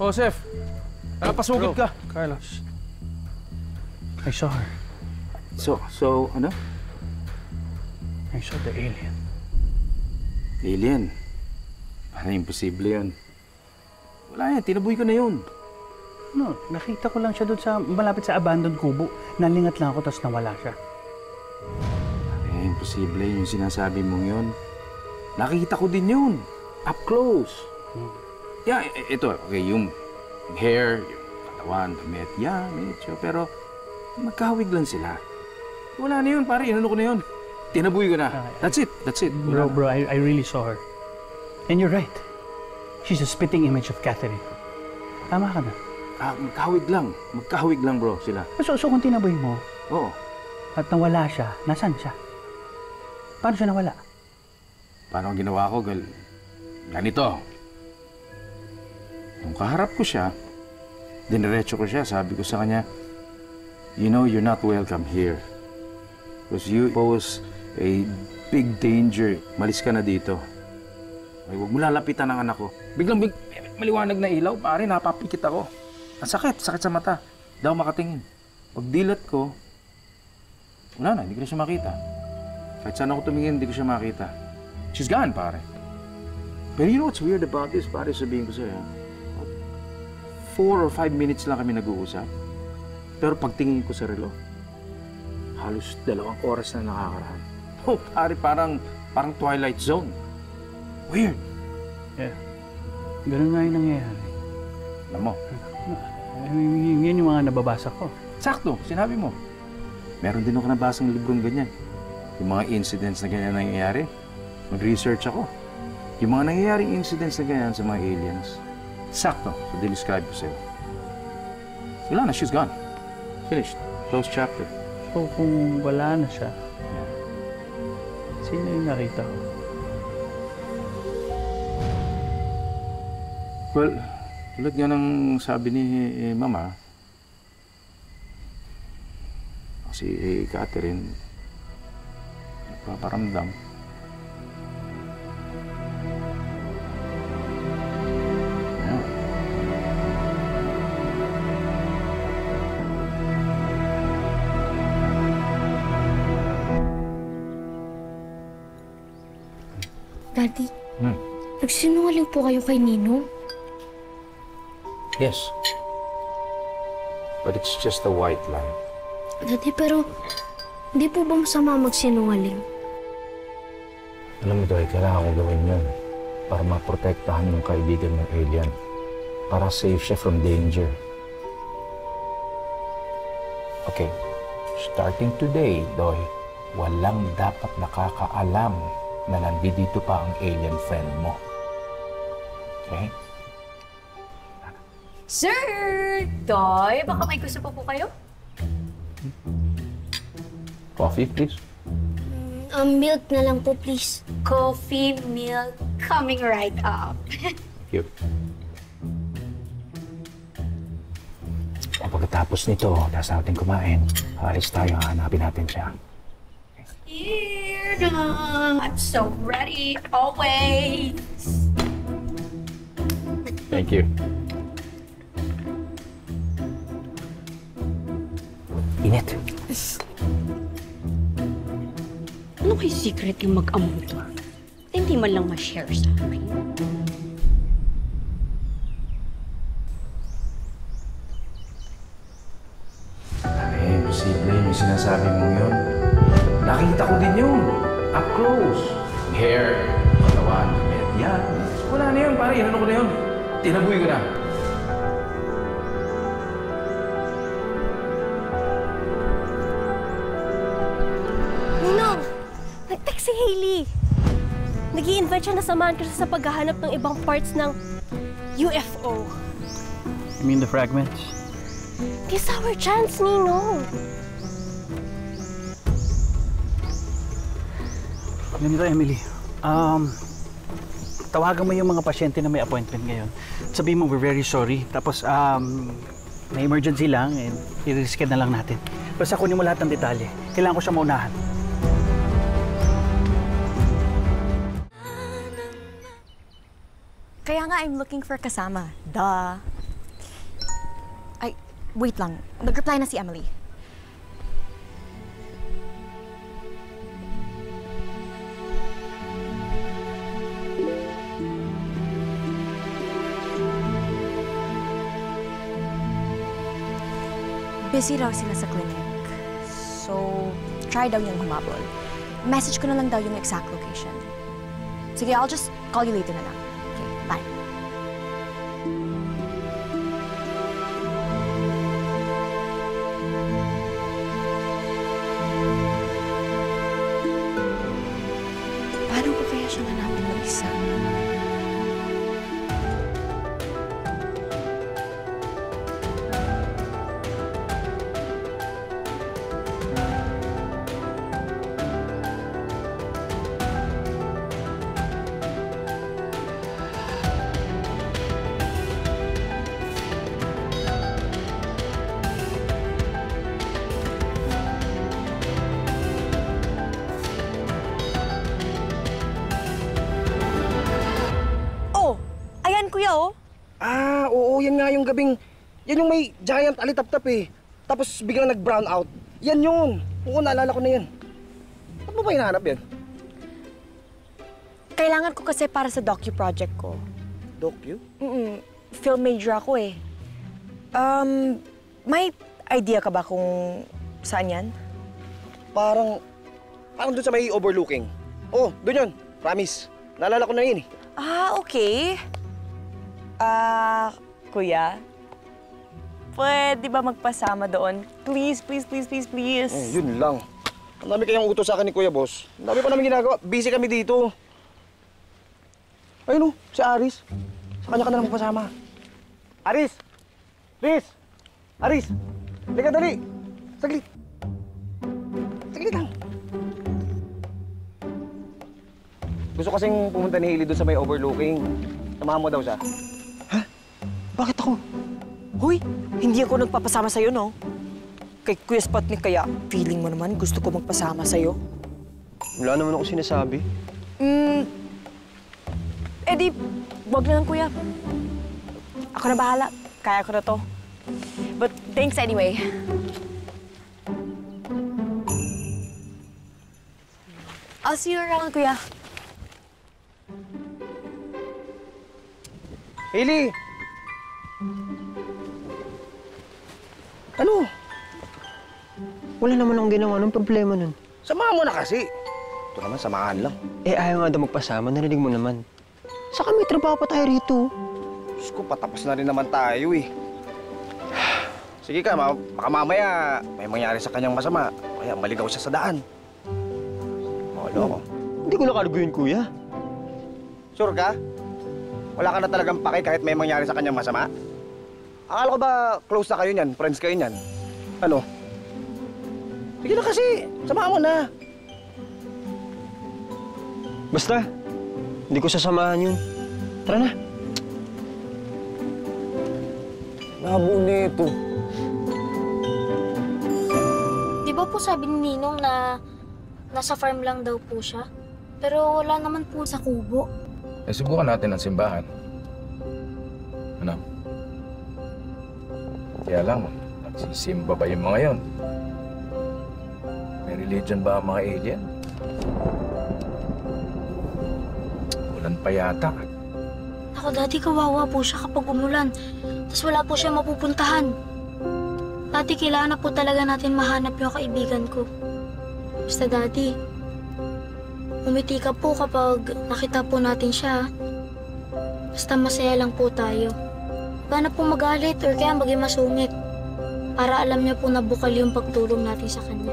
Joseph, nakapasugod ka. Carlos. I saw her. So, ano? I saw the alien. Alien? Ano, imposible yun. Wala yan, tinaboy ko na yun. No, nakita ko lang siya doon sa malapit sa abandoned kubo. Nalingat lang ako, tapos nawala siya. Imposible yung sinasabi mong yun. Nakikita ko din yun. Up close. Yeah, ito, okay, yung hair, yung katawan, damit, yeah, medyo, pero magkahawig lang sila. Wala na yun, pare, inano ko na yun. Tinaboy ko na. That's it. Bro, I really saw her. And you're right. She's a spitting image of Catherine. Tama ka na. Magkahawig lang, bro, sila. So kung tinaboy mo, Oo. at nawala siya, nasan siya? Paano siya nawala? Paano ang ginawa ko, ganito. Nung kaharap ko siya, diniretso ko siya, sabi ko sa kanya, you know, you're not welcome here. Because you pose a big danger. Malis ka na dito. Ay, huwag mo lalapitan ang anak ko. Biglang maliwanag na ilaw, pare, napapikit ako. Ang sakit sa mata. Di ako makatingin. Pag dilat ko, wala na, hindi ko na siya makita. Kahit saan ako tumingin, hindi ko siya makita. She's gone, pare. Pero you know what's weird about this, pare, sabihin ko sa'yo, 4 or 5 minutes lang kami nag-uusap. Pero pagtingin ko sa relo, halos 2 oras na nakakaraan. Oh, pare, parang Twilight Zone. Weird. Yeah. Ganun nga yung nangyayari. Alam mo? Yan yung mga nababasa ko. Sakto, sinabi mo. Meron din ako nabasang librong ganyan. Yung mga incidents na ganyan nangyayari, mag-research ako. Yung mga nangyayaring incidents na ganyan sa mga aliens, sakto, so dinescribe ko sa'yo. Wala na, she's gone. Finished. Closed chapter. So kung wala na siya, sino yung nakita ko? Well, tulad nga ng sabi ni Mama, si Catherine, nagpaparamdam. Daddy, nagsinungaling po kayo kay Ninong? Yes. But it's just a white lie. Daddy, pero hindi po ba masama magsinungaling? Alam mo, Doy, kailangan kong gawin yun para maprotektahan yung kaibigan ng alien. Para save siya from danger. Okay, starting today, Doy, walang dapat nakakaalam na nandito pa ang alien friend mo. Okay? Sir! Doy, baka may gusto pa po kayo? Coffee, please. Milk na lang po, please. Coffee, milk, coming right up. Thank you. Pagkatapos nito, tapos natin kumain, alis tayo, hanapin natin siya. Here na! I'm so ready, always! Thank you. Init. Ano kay secret yung mag-amo to? Hindi man lang ma-share sa akin. Imposible yung sinasabi mo yun. Nakita ko din yun. Up close. Hair, katawan, damit. Yan. Wala na yun, pare. Inano ko na yun. Tinaboy ko na. Ninong! Nag-text si Hailey. Nag-i-invite siya na samahan ka sa paghahanap ng ibang parts ng UFO. You mean the fragments? It's our chance, Ninong. Ganito, Emily. Tawagan mo yung mga pasyente na may appointment ngayon. Sabihin mo, we're very sorry. Tapos, may emergency lang and i-reschedule na lang natin. Basta kunin mo lahat ng detalye. Kailangan ko siya maunahan. Kaya nga I'm looking for kasama. Duh. Wait lang. Nag-reply na si Emily. Busy raw sila sa clinic. So, try daw niyang humabol. Message ko na lang daw yung exact location. Sige, I'll just call you later na lang. Okay, bye. Paano ko kaya siya hanapin mag-isa? Ah, oo, yan nga yung gabing... Yan yung may giant alitap-tap eh. Tapos biglang nag-brown out. Yan yun. Oo, naalala ko na yan. Ba't mo ba hinahanap yan? Kailangan ko kasi para sa docu-project ko. Docu? Film major ako eh. May idea ka ba kung saan yan? Parang doon sa may overlooking. Oh, doon yun. Promise. Naalala ko na yun eh. Ah, okay. Kuya, pwede ba magpasama doon? Please, please, please, please, please. Yun lang. Ang dami kayang utos sa akin ni Kuya Boss. Ang dami pa namin ginagawa. Busy kami dito. Ayun si Aris. Sa kanya ka na lang magpasama. Aris! Riz! Aris! Halika dali! Saglit! Saglit lang. Gusto kasing pumunta ni Hailey doon sa may overlooking. Samahan mo daw siya. Bakit ako? Hoy, hindi ako nagpapasama sa'yo, no? Kay Kuya Sputnik kaya, feeling mo naman gusto ko magpasama sa'yo? Wala naman ako sinasabi. Di, wag na lang, Kuya. Ako na bahala. Kaya ko na to. But thanks anyway. I'll see you around, Kuya. Hailey! Ano? Wala naman akong ginawa. Anong problema nun? Samahan mo na kasi. Ito naman, samahan lang. Ayaw nga daw magpasama. Narinig mo naman. Saka may trabaho pa tayo rito. Diyos ko, patapos na rin naman tayo eh. Sige ka, baka mamaya may mangyari sa kanyang masama. Kaya maligaw siya sa daan. Wala ko. Hindi ko nakarguin, kuya. Sure ka? Wala ka na talagang pake kahit may mangyari sa kanyang masama? Akala ko ba close na kayo niyan? Friends kayo niyan? Ano? Sige na kasi. Samahan mo na. Basta, hindi ko sasamahan yun. Tara na. Labo nito. Di ba po sabi ni Ninong na nasa farm lang daw po siya? Pero wala naman po sa kubo. Subukan natin ang simbahan. Ano? Kaya lang, nagsisimba ba yung mga yon? May religion ba ang mga alien? Ulan pa yata. Ako dati kawawa po siya kapag umulan. Tapos wala po siya mapupuntahan. Dati kailangan na po talaga natin mahanap yung kaibigan ko. Basta dati, umiti ka po kapag nakita po natin siya. Basta masaya lang po tayo. Huwag na po magalit or kaya maging masungit. Para alam niya po na bukal yung pagtulong natin sa kanya.